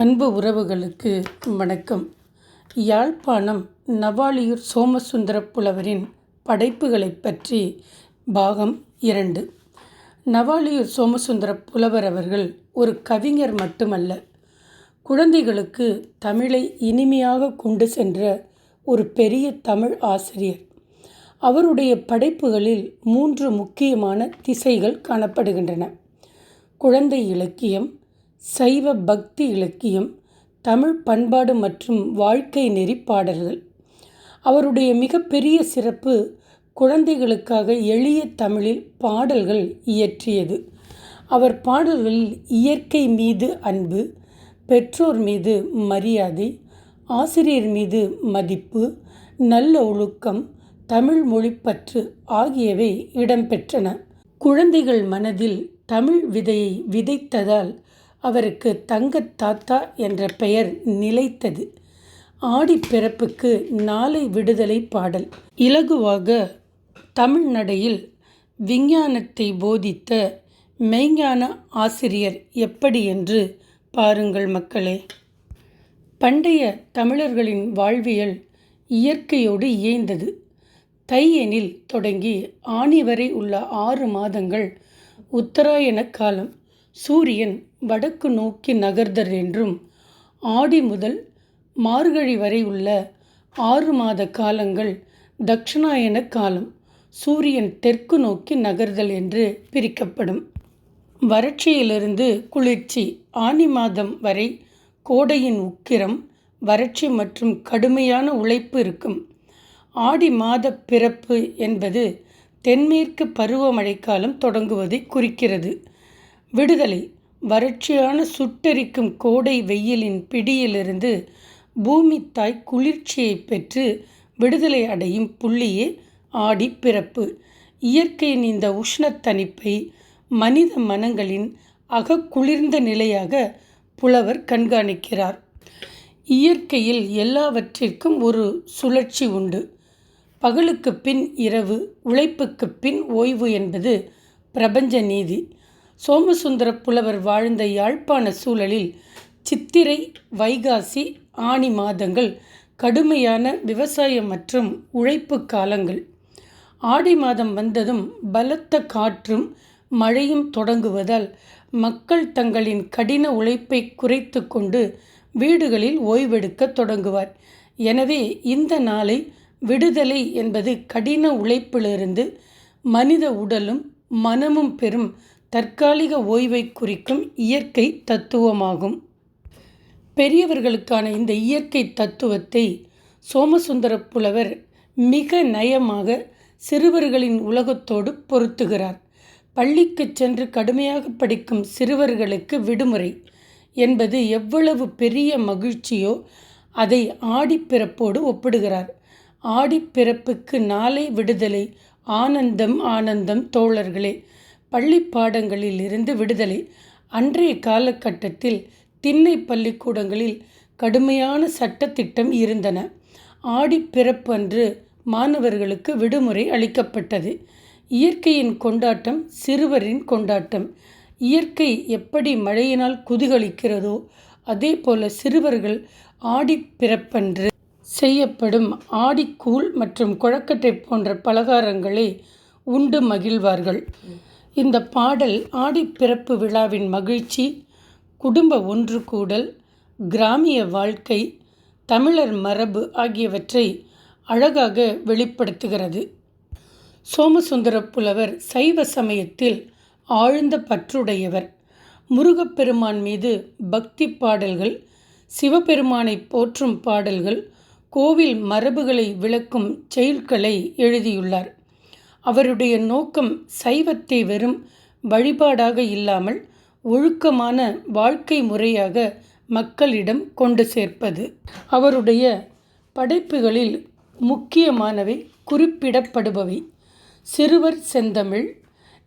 அன்பு உறவுகளுக்கு வணக்கம். யாழ்ப்பாணம் நவாலியூர் சோமசுந்தர புலவரின் படைப்புகளைப் பற்றி பாகம் 2. நவாலியூர் சோமசுந்தர புலவர் அவர்கள் ஒரு கவிஞர் மட்டுமல்ல, குழந்தைகளுக்கு தமிழை இனிமையாக கொண்டு சென்ற ஒரு பெரிய தமிழ் ஆசிரியர். அவருடைய படைப்புகளில் 3 முக்கியமான திசைகள் காணப்படுகின்றன: குழந்தை இலக்கியம், சைவ பக்தி இலக்கியம், தமிழ் பண்பாடு மற்றும் வாழ்க்கை நெறி பாடல்கள். அவருடைய மிகப்பெரிய சிறப்பு குழந்தைகளுக்காக எளிய தமிழில் பாடல்கள் இயற்றியது. அவர் பாடல்களில் இயற்கை மீது அன்பு, பெற்றோர் மீது மரியாதை, ஆசிரியர் மீது மதிப்பு, நல்ல ஒழுக்கம், தமிழ் மொழிப்பற்று ஆகியவை இடம்பெற்றன. குழந்தைகள் மனதில் தமிழ் விதையை விதைத்ததால் அவருக்கு தங்கத் தாத்தா என்ற பெயர் நிலைத்தது. ஆடிப்பிறப்புக்கு நாளை விடுதலை பாடல். இலகுவாக தமிழ் நடையில் விஞ்ஞானத்தை போதித்த மெய்ஞான ஆசிரியர் எப்படி என்று பாருங்கள் மக்களே. பண்டைய தமிழர்களின் வாழ்வியல் இயற்கையோடு இயைந்தது. தை எனில் தொடங்கி ஆனி வரை உள்ள 6 மாதங்கள் உத்தராயண காலம். சூரியன் வடக்கு நோக்கி நகர்தல் என்றும், ஆடி முதல் மார்கழி வரை உள்ள 6 மாத காலங்கள் தட்சிணாயன காலம், சூரியன் தெற்கு நோக்கி நகர்தல் என்று பிரிக்கப்படும். வறட்சியிலிருந்து குளிர்ச்சி. ஆனி மாதம் வரை கோடையின் உக்கிரம், வறட்சி மற்றும் கடுமையான உழைப்பு இருக்கும். ஆடி மாத பிறப்பு என்பது தென்மேற்கு பருவமழைக்காலம் தொடங்குவதை குறிக்கிறது. விடுதலை. வறட்சியான சுட்டெரிக்கும் கோடை வெயிலின் பிடியிலிருந்து பூமி தாய் குளிர்ச்சியை பெற்று விடுதலை அடையும் புள்ளியே ஆடி பிறப்பு. இயற்கையின் இந்த உஷ்ணத்தணிப்பை மனித மனங்களின் அகக்குளிர்ந்த நிலையாக புலவர் கண்காணிக்கிறார். இயற்கையில் எல்லாவற்றிற்கும் ஒரு சுழற்சி உண்டு. பகலுக்கு பின் இரவு, உழைப்புக்கு பின் ஓய்வு என்பது பிரபஞ்ச நீதி. சோமசுந்தர புலவர் வாழ்ந்த யாழ்ப்பாண சூழலில் சித்திரை, வைகாசி, ஆனி மாதங்கள் கடுமையான விவசாய மற்றும் உழைப்பு காலங்கள். ஆடி மாதம் வந்ததும் பலத்த காற்றும் மழையும் தொடங்குவதால் மக்கள் தங்களின் கடின உழைப்பை குறைத்து கொண்டு வீடுகளில் ஓய்வெடுக்க தொடங்குவார். எனவே இந்த நாளை விடுதலை என்பது கடின உழைப்பிலிருந்து மனித உடலும் மனமும் பெறும் தற்காலிக ஓய்வை குறிக்கும் இயற்கை தத்துவமாகும். பெரியவர்களுக்கான இந்த இயற்கை தத்துவத்தை சோமசுந்தர புலவர் மிக நயமாக சிறுவர்களின் உலகத்தோடு பொருத்துகிறார். பள்ளிக்கு சென்று கடுமையாக படிக்கும் சிறுவர்களுக்கு விடுமுறை என்பது எவ்வளவு பெரிய மகிழ்ச்சியோ அதை ஆடிப்பிறப்போடு ஒப்பிடுகிறார். ஆடிப்பிறப்புக்கு நாளை விடுதலை, ஆனந்தம் ஆனந்தம் தோழர்களே. பள்ளி பாடங்களில் இருந்து விடுதலை. அன்றைய காலகட்டத்தில் திண்ணை பள்ளிக்கூடங்களில் கடுமையான சட்டத்திட்டம் இருந்தன. ஆடிப்பிறப்பு அன்று மாணவர்களுக்கு விடுமுறை அளிக்கப்பட்டது. இயற்கையின் கொண்டாட்டம் சிறுவரின் கொண்டாட்டம். இயற்கை எப்படி மழையினால் குதூகலிக்கிறதோ அதே போல சிறுவர்கள் ஆடிப்பிறப்பன்று செய்யப்படும் ஆடிக்கூழ் மற்றும் கொழக்கட்டை போன்ற பலகாரங்களை உண்டு மகிழ்வார்கள். இந்த பாடல் ஆடிப்பிறப்பு விழாவின் மகிழ்ச்சி, குடும்ப ஒன்று கூடல், கிராமிய வாழ்க்கை, தமிழர் மரபு ஆகியவற்றை அழகாக வெளிப்படுத்துகிறது. சோமசுந்தர புலவர் சைவ சமயத்தில் ஆழ்ந்த பற்றுடையவர். முருகப்பெருமான் மீது பக்தி பாடல்கள், சிவபெருமானை போற்றும் பாடல்கள், கோவில் மரபுகளை விளக்கும் செயல்களை எழுதியுள்ளார். அவருடைய நோக்கம் சைவத்தை வெறும் வழிபாடாக இல்லாமல் ஒழுக்கமான வாழ்க்கை முறையாக மக்களிடம் கொண்டு சேர்ப்பது. அவருடைய படைப்புகளில் முக்கியமானவை குறிப்பிடப்படுபவை: சிறுவர் செந்தமிழ்,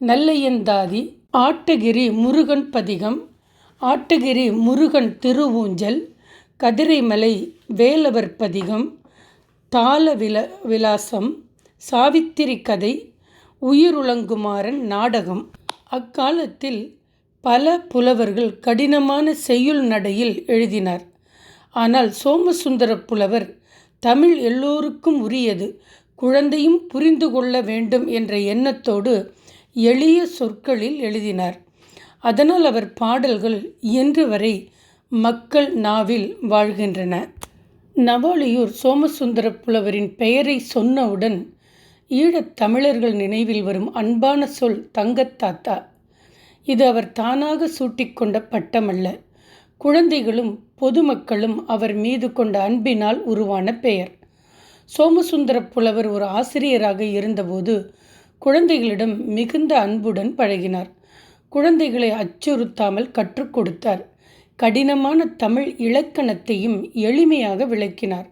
நல்லையந்தாதி, ஆட்டகிரி முருகன் பதிகம், ஆட்டகிரி முருகன் திருவூஞ்சல், கதிரைமலை வேலவர் பதிகம், தாள விலாசம், சாவித்திரி கதை, உயிருளங்குமாரன் நாடகம். அக்காலத்தில் பல புலவர்கள் கடினமான செய்யுள் நடையில் எழுதினார். ஆனால் சோமசுந்தர புலவர் தமிழ் எல்லோருக்கும் உரியது, குழந்தையும் புரிந்து கொள்ள வேண்டும் என்ற எண்ணத்தோடு எளிய சொற்களில் எழுதினார். அதனால் அவர் பாடல்கள் இன்று வரை மக்கள் நாவில் வாழ்கின்றன. நவாலியூர் சோமசுந்தர புலவரின் பெயரை சொன்னவுடன் ஈழத் தமிழர்கள் நினைவில் வரும் அன்பான சொல் தங்கத்தாத்தா. இது அவர் தானாக சூட்டிக்கொண்ட பட்டமல்ல, குழந்தைகளும் பொதுமக்களும் அவர் மீது கொண்ட அன்பினால் உருவான பெயர். சோமசுந்தர புலவர் ஒரு ஆசிரியராக இருந்தபோது குழந்தைகளிடம் மிகுந்த அன்புடன் பழகினார். குழந்தைகளை அச்சுறுத்தாமல் கற்றுக் கொடுத்தார். கடினமான தமிழ் இலக்கணத்தையும் எளிமையாக விளக்கினார்.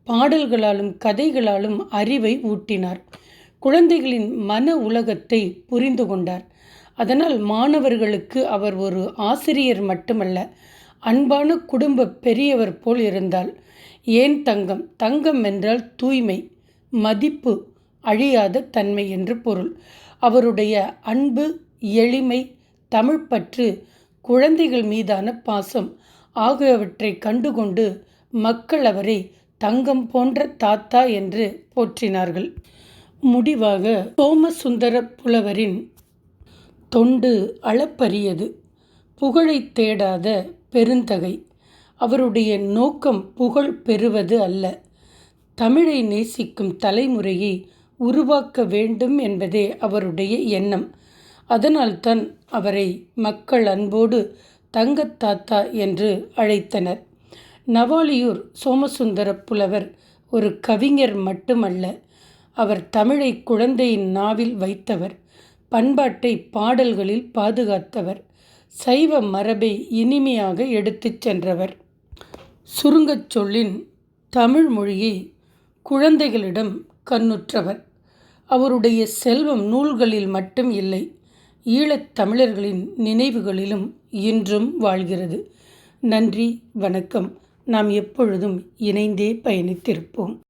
பாடல்களாலும் கதைகளாலும் அறிவை ஊட்டினார். குழந்தைகளின் மன உலகத்தை புரிந்து கொண்டார். அதனால் மாணவர்களுக்கு அவர் ஒரு ஆசிரியர் மட்டுமல்ல, அன்பான குடும்ப பெரியவர் போல் இருந்தால். ஏன் தங்கம்? தங்கம் என்றால் தூய்மை, மதிப்பு, அழியாத தன்மை என்று பொருள். அவருடைய அன்பு, எளிமை, தமிழ்ப்பற்று, குழந்தைகள் மீதான பாசம் ஆகியவற்றை கண்டுகொண்டு மக்கள் அவரை தங்கம் போன்ற தாத்தா என்று போற்றினார்கள். முடிவாக சோமசுந்தர புலவரின் தொண்டு அளப்பரியது, புகழை தேடாத பெருந்தகை. அவருடைய நோக்கம் புகழ் பெறுவது அல்ல, தமிழை நேசிக்கும் தலைமுறையை உருவாக்க வேண்டும் என்பதே அவருடைய எண்ணம். அதனால்தான் அவரை மக்கள் அன்போடு தங்கத்தாத்தா என்று அழைத்தனர். நவாலியூர் சோமசுந்தர புலவர் ஒரு கவிஞர் மட்டுமல்ல, அவர் தமிழை குழந்தையின் நாவில் வைத்தவர், பண்பாட்டை பாடல்களில் பாதுகாத்தவர், சைவ மரபை இனிமையாக எடுத்துச் சென்றவர். சுருங்கச் சொல்லின் தமிழ் மொழியை குழந்தைகளிடம் கண்ணுற்றவர். அவருடைய செல்வம் நூல்களில் மட்டும் இல்லை, ஈழத் தமிழர்களின் நினைவுகளிலும் இன்றும் வாழ்கிறது. நன்றி, வணக்கம். நாம் எப்பொழுதும் இணைந்தே பயணித்திருப்போம்.